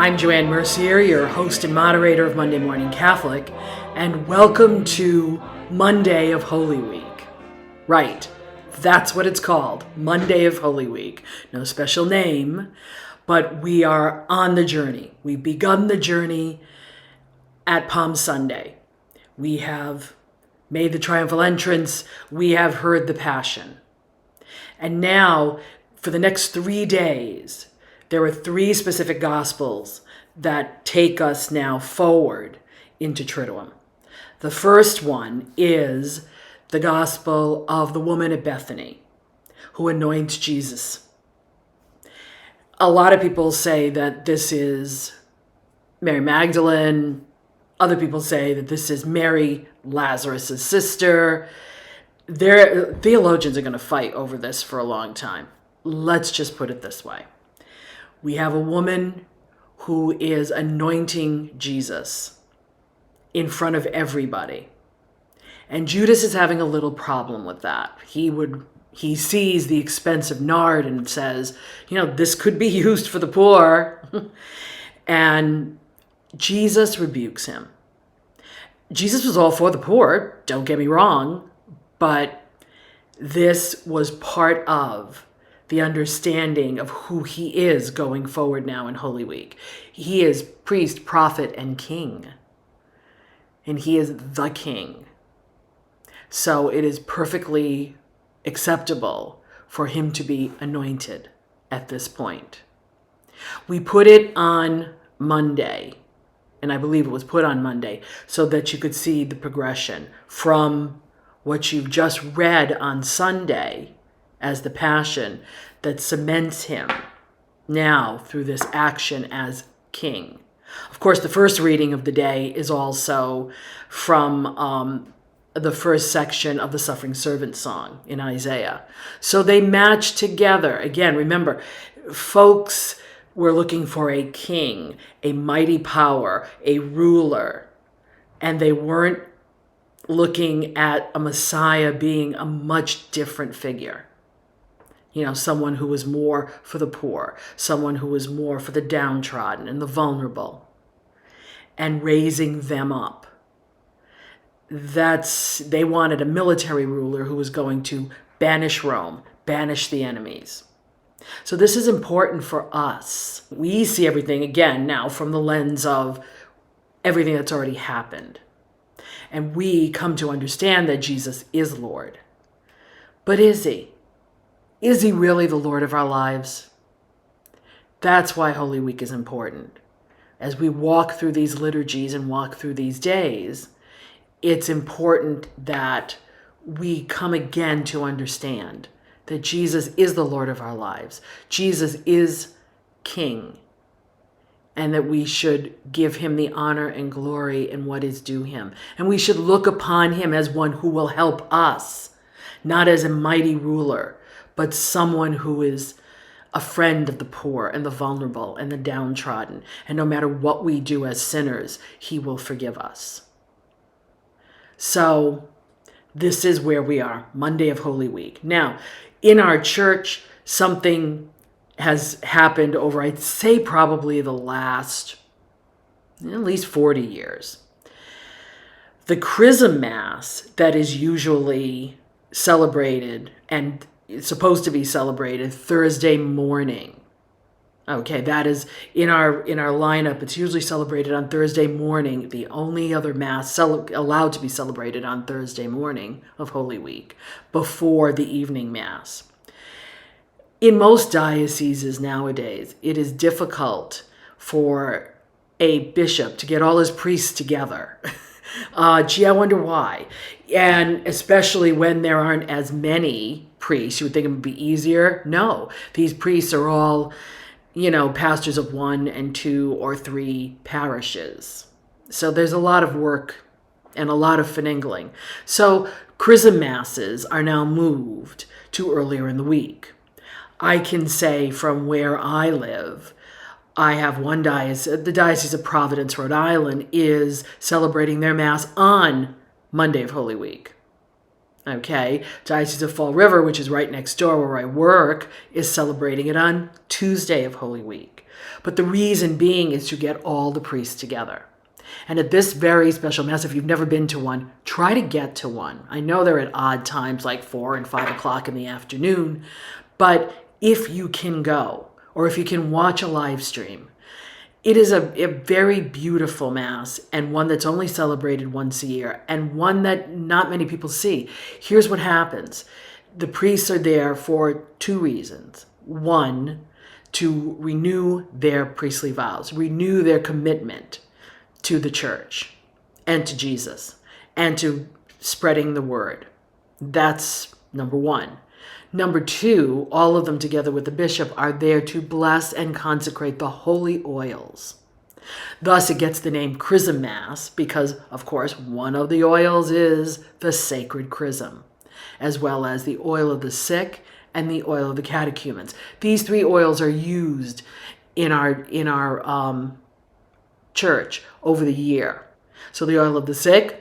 I'm Joanne Mercier, your host and moderator of Monday Morning Catholic, and welcome to Monday of Holy Week. Right, that's what it's called, Monday of Holy Week. No special name, but we are on the journey. We've begun the journey at Palm Sunday. We have made the triumphal entrance. We have heard the Passion. And now, for the next 3 days, there are 3 specific Gospels that take us now forward into Triduum. The first one is the Gospel of the woman at Bethany who anoints Jesus. A lot of people say that this is Mary Magdalene. Other people say that this is Mary, Lazarus' sister. Theologians are going to fight over this for a long time. Let's just put it this way. We have a woman who is anointing Jesus in front of everybody. And Judas is having a little problem with that. He sees the expensive nard and says, this could be used for the poor. And Jesus rebukes him. Jesus was all for the poor, don't get me wrong, but this was part of the understanding of who he is going forward now in Holy Week. He is priest, prophet, and king. And he is the king. So it is perfectly acceptable for him to be anointed at this point. We put it on Monday, and I believe it was put on Monday, so that you could see the progression from what you've just read on Sunday as the Passion that cements him now through this action as king. Of course, the first reading of the day is also from the first section of the Suffering Servant song in Isaiah. So they match together. Again, remember, folks were looking for a king, a mighty power, a ruler, and they weren't looking at a Messiah being a much different figure. Someone who was more for the poor, someone who was more for the downtrodden and the vulnerable, and raising them up. They wanted a military ruler who was going to banish Rome, banish the enemies. So this is important for us. We see everything again now from the lens of everything that's already happened. And we come to understand that Jesus is Lord. But is he? Is he really the Lord of our lives? That's why Holy Week is important. As we walk through these liturgies and walk through these days, it's important that we come again to understand that Jesus is the Lord of our lives. Jesus is King. And that we should give him the honor and glory and what is due him. And we should look upon him as one who will help us, not as a mighty ruler, but someone who is a friend of the poor and the vulnerable and the downtrodden. And no matter what we do as sinners, he will forgive us. So this is where we are, Monday of Holy Week. Now, in our church, something has happened over, I'd say, probably the last at least 40 years. The Chrism Mass that is usually celebrated and it's supposed to be celebrated Thursday morning. Okay, that is in our lineup. It's usually celebrated on Thursday morning. The only other Mass allowed to be celebrated on Thursday morning of Holy Week before the evening Mass. In most dioceses nowadays, it is difficult for a bishop to get all his priests together. I wonder why. And especially when there aren't as many priests, you would think it would be easier. No, these priests are all, pastors of 1 and 2 or 3 parishes. So there's a lot of work and a lot of finagling. So Chrism Masses are now moved to earlier in the week. I can say from where I live, I have one diocese, the Diocese of Providence, Rhode Island, is celebrating their Mass on Monday of Holy Week. Okay, Diocese of Fall River, which is right next door where I work, is celebrating it on Tuesday of Holy Week. But the reason being is to get all the priests together. And at this very special Mass, if you've never been to one, try to get to one. I know they're at odd times like 4 and 5 o'clock in the afternoon, but if you can go, or if you can watch a live stream, it is a very beautiful Mass, and one that's only celebrated once a year, and one that not many people see. Here's what happens. The priests are there for 2 reasons. One, to renew their priestly vows, renew their commitment to the church and to Jesus and to spreading the word. That's number 1. Number 2, all of them together with the bishop are there to bless and consecrate the holy oils. Thus it gets the name Chrism Mass because, of course, one of the oils is the sacred chrism, as well as the oil of the sick and the oil of the catechumens. These 3 oils are used in our church over the year. So the oil of the sick,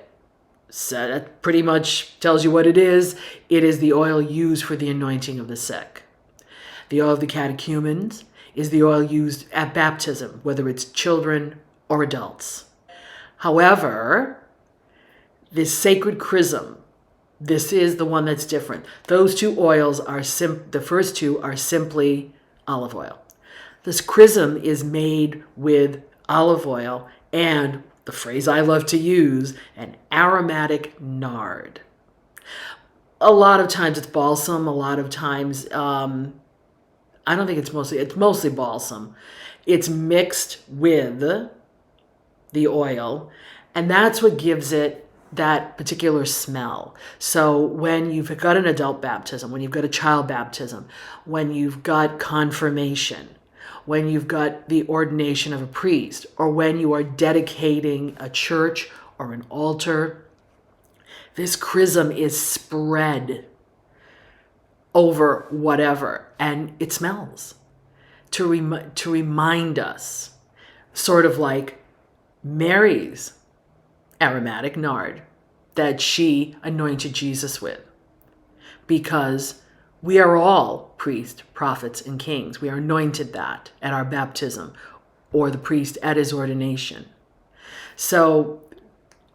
so that pretty much tells you what it is. It is the oil used for the anointing of the sick. The oil of the catechumens is the oil used at baptism, whether it's children or adults. However, this sacred chrism, this is the one that's different. Those 2 oils are the first 2 are simply olive oil. This chrism is made with olive oil and, the phrase I love to use, an aromatic nard. A lot of times it's balsam. A lot of times, I don't think it's mostly balsam. It's mixed with the oil, and that's what gives it that particular smell. So when you've got an adult baptism, when you've got a child baptism, when you've got confirmation, when you've got the ordination of a priest, or when you are dedicating a church or an altar, this chrism is spread over whatever, and it smells to remind us, sort of like Mary's aromatic nard that she anointed Jesus with, because we are all priests, prophets, and kings. We are anointed that at our baptism, or the priest at his ordination. So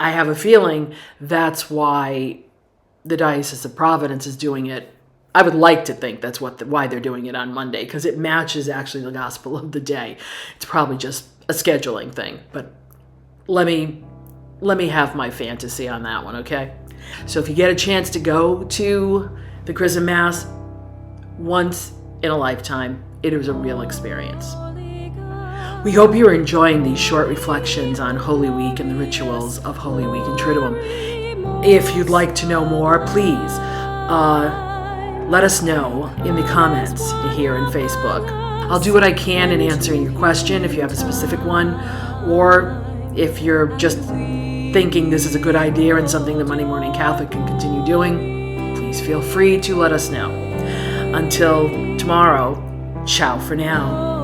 I have a feeling that's why the Diocese of Providence is doing it. I would like to think that's why they're doing it on Monday, because it matches actually the gospel of the day. It's probably just a scheduling thing, but let me have my fantasy on that one, okay? So if you get a chance to go to the Chrism Mass once in a lifetime, it was a real experience. We hope you're enjoying these short reflections on Holy Week and the rituals of Holy Week in Triduum. If you'd like to know more, please let us know in the comments here in Facebook. I'll do what I can in answering your question if you have a specific one, or if you're just thinking this is a good idea and something that Monday Morning Catholic can continue doing, please feel free to let us know. Until tomorrow, ciao for now.